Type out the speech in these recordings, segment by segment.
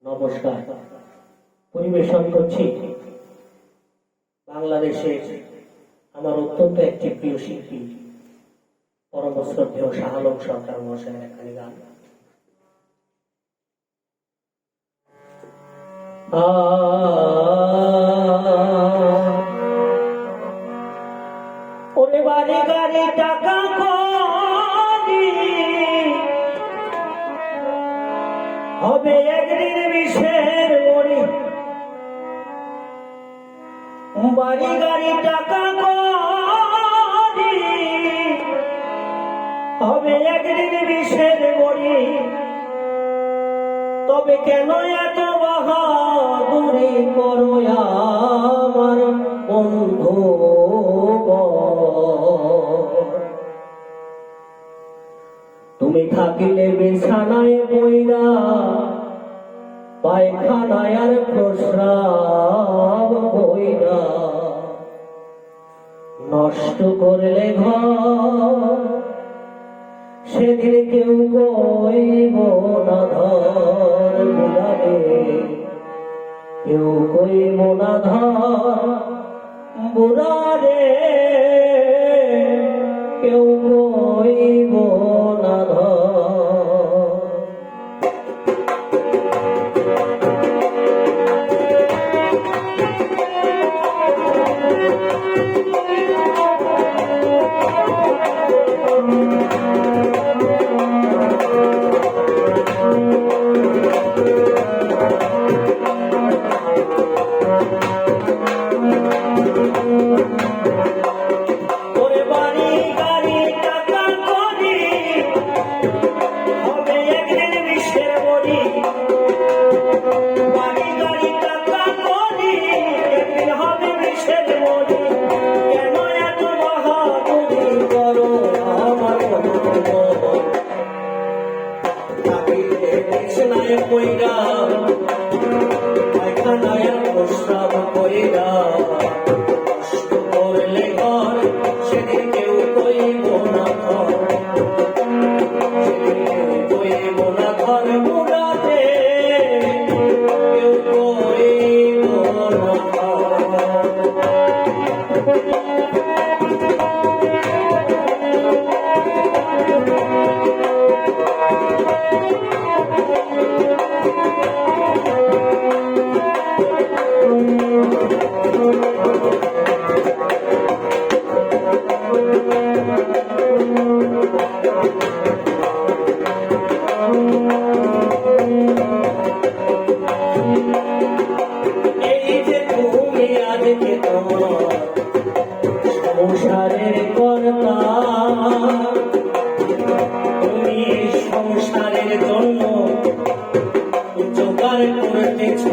নমস্কার। পরিবেশন করছি বাংলাদেশের আমার অত্যন্ত একটি প্রিয় শিল্পী পরম শ্রদ্ধেয় শাহ আলম সরকার মহাশয়ের একখানি গান। ওরে বাড়ি গাড়ি টাকা করি হবে একদিন বিষের মরি, বাড়ি গাড়ি টাকা করি হবে একদিন বিষের মরি, তবে কেন এত বাহাদুরি করো আমার বন্ধু? তুমি থাকিলে বিছানায় বইরা পায়খানায় আর প্রস্রাব বইরা নষ্ট করলে ঘর, সেদিন কেউ কইব না ধর বুড়ারে, কেউ কইব না ধর বুড়ারে, কেউ কইব না ধর। পায়খানায় প্রস্রাব কইরা নষ্ট করলে ঘর, সেদিন কেউ কইব না ধর, কেউ কইব না ধর বুড়াতে, কেউ কইব না সংসারের কর্তা, তুমি সংসারের জন্য জোগাড় করতেছ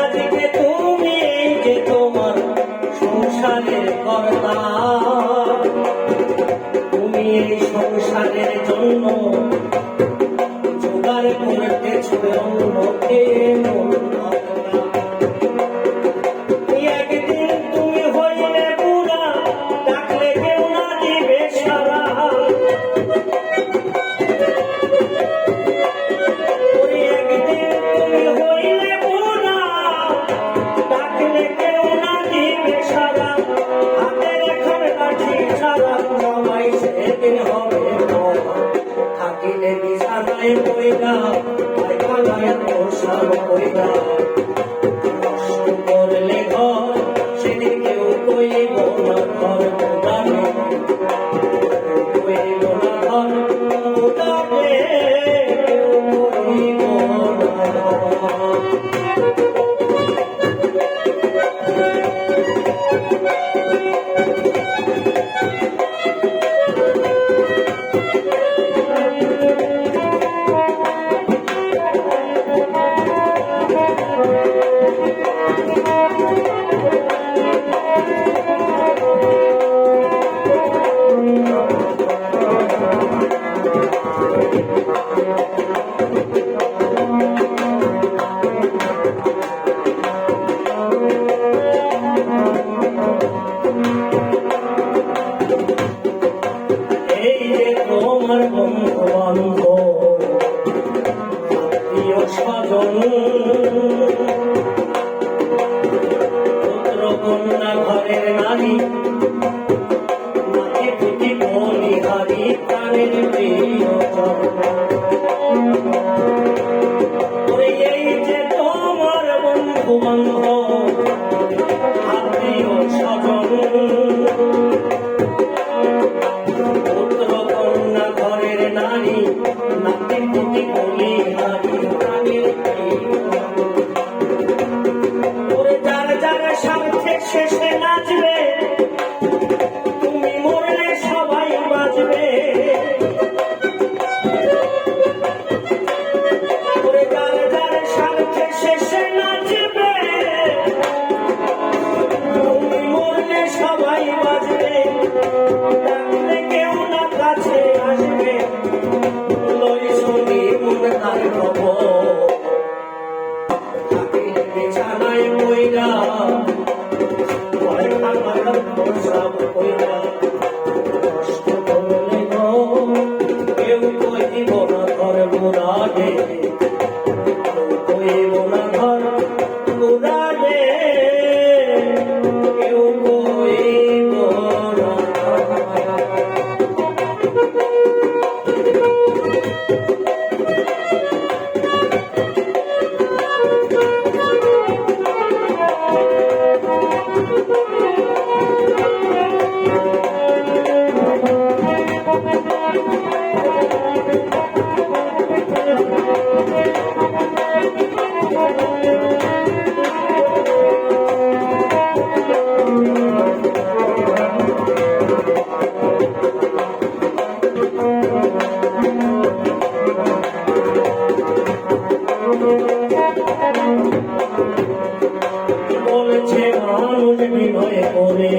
আজকে তুমি যে তোমার সংসারের কর্তা, তুমি এই সংসারের জন্য জোগাড় করতেছ অন্যকে থাকিলে বিছানায় বইরা পায়খানায় প্রস্রাব কইরা নষ্ট করলে ঘর, সেদিন কেউ কইব না ধর বুড়ারে, কইব না ধর বুড়ারে, কেউ কইব না ধর। আমার বন্ধু বান্ধব আত্মীয় স্বজন পুত্র কন্যা ঘরের নারী নাতি পুতি বলিহারি প্রাণের প্রিয়জন এই যে তোমার বন্ধু বান্ধব আত্মীয় স্বজন পুত্র কন্যা ঘরের নারী নাতি পুতি বলিহারি প্রাণের প্রিয়জন যার যার স্বার্থে শেষে নাচবে তুমি মরলে সবাই বাঁচবে যার যার স্বার্থে শেষে নাচবে তুমি মরলে সবাই বাঁচবে ডাকলে কেউ না কাছে আসবে লই শুনি মনে তার খবর বিছানায় কইরা সব কইরা কষ্ট করলে গো কেউ কইব না ঘর মুরাদে কেউ কইব না ঘর মুরাদে কেউ কইব না বলছে মানুষ বিনয় করে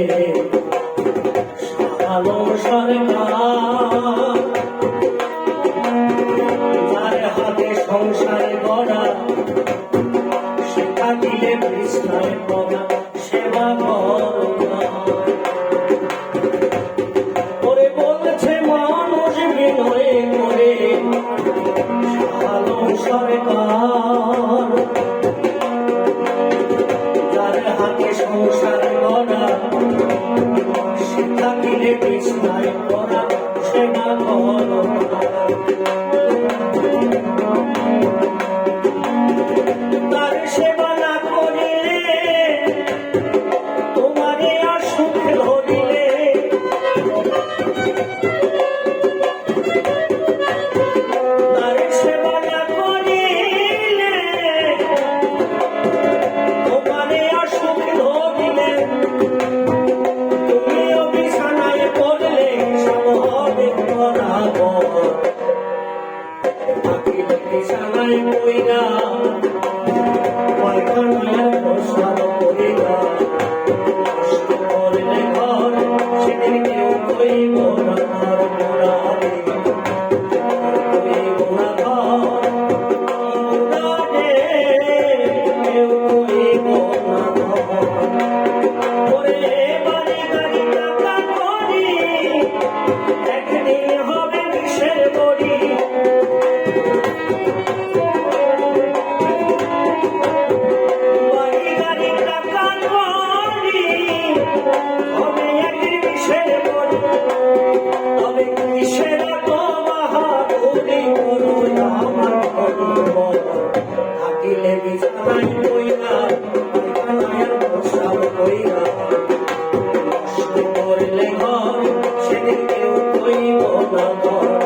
সাহালো সরকার যার হাতে সংসারে গড়া শিক্ষা দিলে কৃষ্ণায় পড়া সেবা করে বলছে মানুষ বিনয় করে সাহালো সরকার হাতে সংসার গড়া শিক্ষা দিলে কৃষ্ণায় পড়া সেবা তার সেবা না করিলে তোমারে অসুখ ধরিলে তার সেবা না করিলে তোমারে অসুখ ধরিলে তুমিও বিছানায় পড়লে সব হবে বরাবর বিছানায় পইরা পায়খানায় প্রসাদ করিলা কষ্ট করলে ঘর সেদিন কেউ কইব না ঘর মুরাদে কইব না ঘর মুরাদে কেউ কইব না ঘর বাড়ি গাড়ি টাকা করি একদিন হবে বিষের বড়ি বাড়ি গাড়ি টাকা করি হবে একদিন বিষের বড়ি তবে কিসের তো বাহাদুরি করো আমার খবর থাকিলে বিছানায় কইরা পায়খানায় প্রসাব কইরা কষ্ট করলে ঘর সেদিন কেউ কইব না ঘর